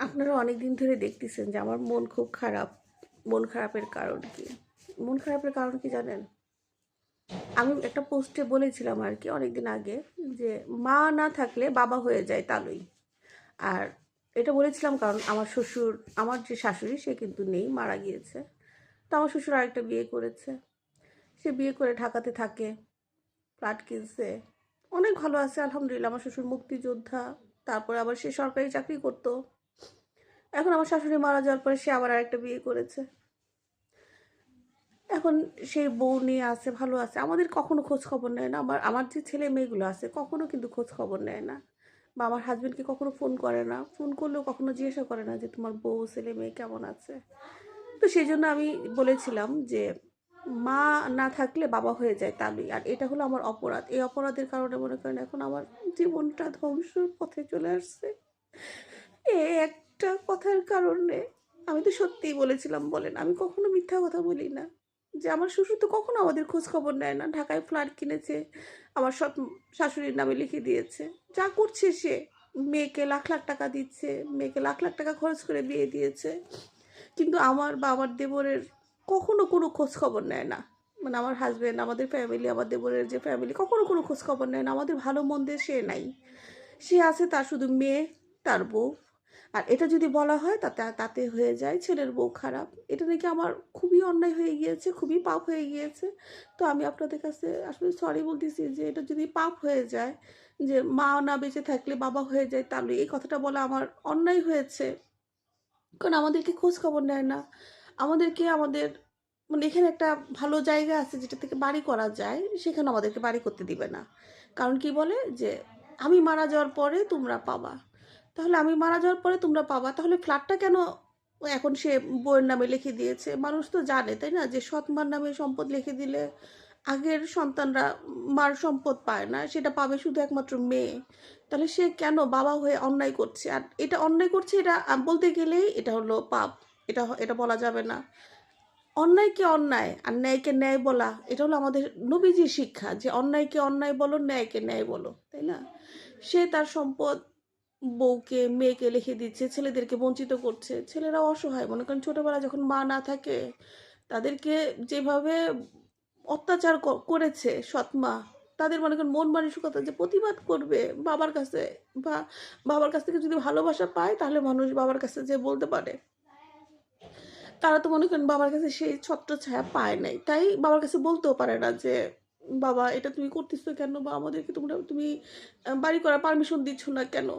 আপনারা অনেক দিন ধরে দেখতেছেন যে আমার মন খুব খারাপ। মন খারাপের কারণ কি? মন খারাপের কারণ কি জানেন? আমি একটা পোস্টে বলেছিলাম আর কি অনেকদিন আগে যে মা না থাকলে বাবা হয়ে যায় তালই। আর এটা বলেছিলাম কারণ আমার শ্বশুর, আমার যে শাশুড়ি সে কিন্তু নেই, মারা গিয়েছে। তো আমার শ্বশুর আরেকটা বিয়ে করেছে। সে বিয়ে করে ঢাকাতে থাকে, ফ্ল্যাট কিনছে, অনেক ভালো আছে আলহামদুলিল্লাহ। আমার শ্বশুর মুক্তিযোদ্ধা, তারপরে আবার সে সরকারি চাকরি করতো। এখন আমার শাশুড়ি মারা যাওয়ার পরে সে আবার আরেকটা বিয়ে করেছে। এখন সেই বউ নিয়ে আছে, ভালো আছে, আমাদের কখনো খোঁজ খবর নেয় না। আমার আমার যে ছেলে মেয়েগুলো আছে কখনো কিন্তু খোঁজ খবর নেয় না, বা আমার হাজবেন্ডকে কখনো ফোন করে না। ফোন করলেও কখনো জিজ্ঞাসা করে না যে তোমার বউ ছেলে মেয়ে কেমন আছে। তো সেই জন্য আমি বলেছিলাম যে মা না থাকলে বাবা হয়ে যায় তালুই। আর এটা হলো আমার অপরাধ। এই অপরাধের কারণে মনে করেন এখন আমার জীবনটা ধ্বংসের পথে চলে আসছে। এই একটা কথার কারণে। আমি তো সত্যিই বলেছিলাম, বলেন, আমি কখনো মিথ্যা কথা বলি না। যে আমার শ্বশুর তো কখনো আমাদের খোঁজ খবর নেয় না। ঢাকায় ফ্ল্যাট কিনেছে, আমার সব শাশুড়ির নামে লিখে দিয়েছে। যা করছে সে, মেয়েকে লাখ লাখ টাকা দিচ্ছে, মেয়েকে লাখ লাখ টাকা খরচ করে বিয়ে দিয়েছে। কিন্তু আমার বা আমার দেবরের কখনো কোনো খোঁজ খবর নেয় না। মানে আমার হাজবেন্ড, আমাদের ফ্যামিলি, আমার দেবরের যে ফ্যামিলি, কখনো কোনো খোঁজ খবর নেয় না। আমাদের ভালো মন্দে সে নাই। সে আছে তার শুধু মেয়ে, তার বউ। আর এটা যদি বলা হয় তাতে তাতে হয়ে যায় ছেলের বউ খারাপ। এটা নাকি আমার খুবই অন্যায় হয়ে গিয়েছে, খুবই পাপ হয়ে গিয়েছে। তো আমি আপনাদের কাছে আসলে সরি বলতেছি যে এটা যদি পাপ হয়ে যায়, যে মা না বেঁচে থাকলে বাবা হয়ে যায়, তাহলে এই কথাটা বলা আমার অন্যায় হয়েছে। কারণ আমাদেরকে খোঁজ খবর নেয় না। আমাদেরকে আমাদের মানে এখানে একটা ভালো জায়গা আছে যেটা থেকে বাড়ি করা যায়, সেখানে আমাদেরকে বাড়ি করতে দিবে না। কারণ কি বলে যে আমি মারা যাওয়ার পরে তোমরা পাবা। তাহলে আমি মারা যাওয়ার পরে তোমরা পাবা, তাহলে ফ্ল্যাটটা কেন এখন সে বউয়ের নামে লিখে দিয়েছে? মানুষ তো জানে, তাই না, যে সৎ মার নামে সম্পদ লিখে দিলে আগের সন্তানরা মার সম্পদ পায় না, সেটা পাবে শুধু একমাত্র মেয়ে। তাহলে সে কেন বাবা হয়ে অন্যায় করছে? আর এটা অন্যায় করছে, এটা বলতে গেলেই এটা হলো পাপ। এটা এটা বলা যাবে না। অন্যায়কে অন্যায় আর ন্যায়কে ন্যায় বলা, এটা হলো আমাদের নবীজির শিক্ষা, যে অন্যায়কে অন্যায় বলো, ন্যায়কে ন্যায় বলো, তাই না? সে তার সম্পদ বউকে, মেয়েকে লিখে দিচ্ছে, ছেলেদেরকে বঞ্চিত করছে। ছেলেরা অসহায়, মনে করেন ছোটবেলা যখন মা না থাকে তাদেরকে যেভাবে অত্যাচার করেছে সৎমা, তাদের মনে করেন মন মানসিকতা যে প্রতিবাদ করবে বাবার কাছে, বা বাবার কাছ থেকে যদি ভালোবাসা পায় তাহলে মানুষ বাবার কাছে যে বলতে পারে। তারা তো মনে করেন বাবার কাছে সেই ছত্র ছায়া পায় নাই, তাই বাবার কাছে বলতেও পারে না যে বাবা এটা তুমি করতেছো কেন, বা আমাদেরকে তুমি বাড়ি করার পারমিশন দিচ্ছ না কেন।